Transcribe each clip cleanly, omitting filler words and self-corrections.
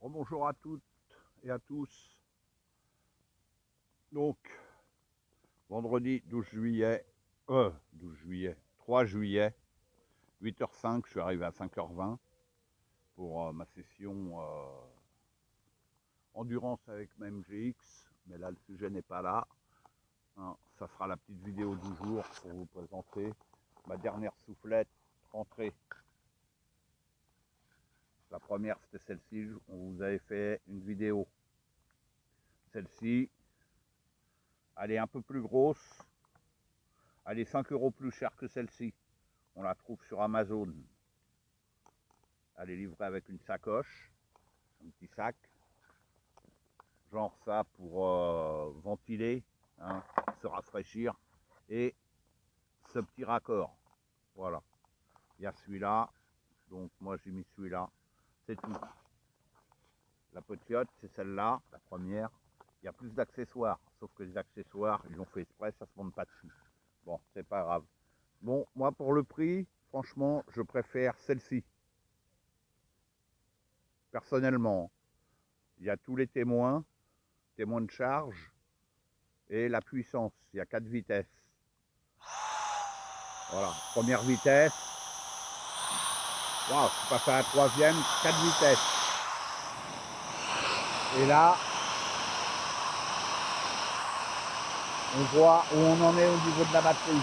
Bonjour à toutes et à tous. Donc, vendredi 12 juillet, 3 juillet, 8h05, je suis arrivé à 5h20 pour ma session endurance avec ma MGX, mais là le sujet n'est pas là. Hein, ça sera la petite vidéo du jour pour vous présenter ma dernière soufflette rentrée. La première c'était celle-ci, on vous avait fait une vidéo. Celle-ci, elle est un peu plus grosse, elle est 5 € plus chère que celle-ci. On la trouve sur Amazon. Elle est livrée avec une sacoche, un petit sac, genre ça pour ventiler, hein, se rafraîchir, et ce petit raccord. Voilà. Il y a celui-là, donc moi j'ai mis celui-là, c'est tout. La pochette, c'est celle-là, la première. Il y a plus d'accessoires, sauf que les accessoires, ils l'ont fait exprès, ça se monte pas dessus. Bon, c'est pas grave. Bon, moi pour le prix, franchement, je préfère celle-ci. Personnellement, il y a tous les témoins de charge et la puissance. Il y a 4 vitesses. Voilà, première vitesse. Wow, je suis passé à la troisième, 4 vitesses. Et là, on voit où on en est au niveau de la batterie.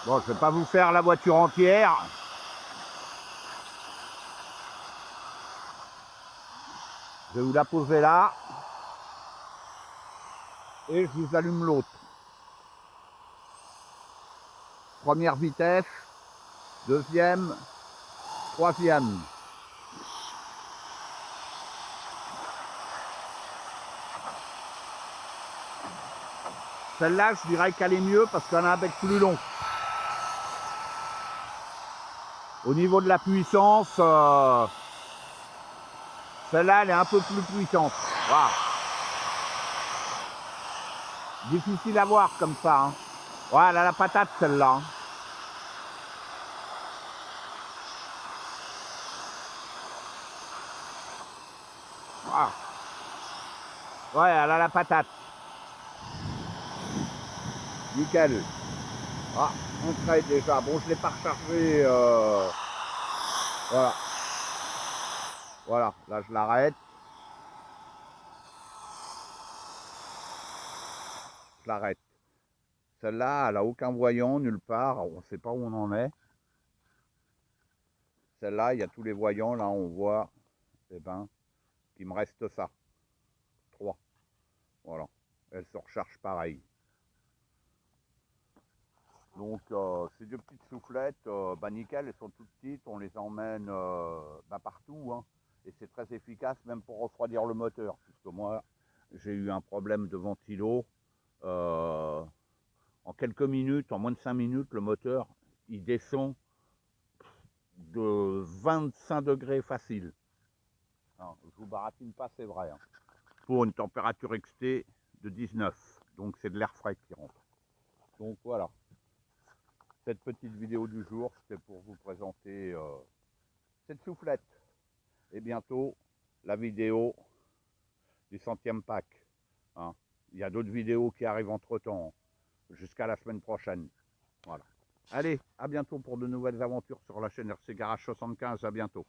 Bon, je ne vais pas vous faire la voiture entière. Je vais vous la poser là. Et je vous allume l'autre. Première vitesse, deuxième, troisième. Celle-là, je dirais qu'elle est mieux parce qu'elle a un bec plus long. Au niveau de la puissance, celle-là, elle est un peu plus puissante. Wow. Difficile à voir comme ça. Hein. Ouais, elle a la patate celle-là. Hein. Wow. Ouais, elle a la patate. Nickel. Ah, on traite déjà. Bon, je ne l'ai pas rechargé. Voilà. Voilà, là je l'arrête. Je l'arrête. Celle-là, elle n'a aucun voyant, nulle part. On ne sait pas où on en est. Celle-là, il y a tous les voyants. Là, on voit, eh ben, qu'il me reste ça. 3. Voilà. Elle se recharge pareil. Donc, ces deux petites soufflettes, nickel, elles sont toutes petites. On les emmène partout. Hein. Et c'est très efficace, même pour refroidir le moteur. Puisque moi, j'ai eu un problème de ventilo. En quelques minutes, en moins de 5 minutes, le moteur, il descend de 25 degrés facile. Alors, je vous baratine pas, c'est vrai. Hein. Pour une température XT de 19. Donc c'est de l'air frais qui rentre. Donc voilà. Cette petite vidéo du jour, c'était pour vous présenter cette soufflette. Et bientôt, la vidéo du 100e pack. Hein. Il y a d'autres vidéos qui arrivent entre temps. Jusqu'à la semaine prochaine. Voilà. Allez, à bientôt pour de nouvelles aventures sur la chaîne RC Garage 75. À bientôt.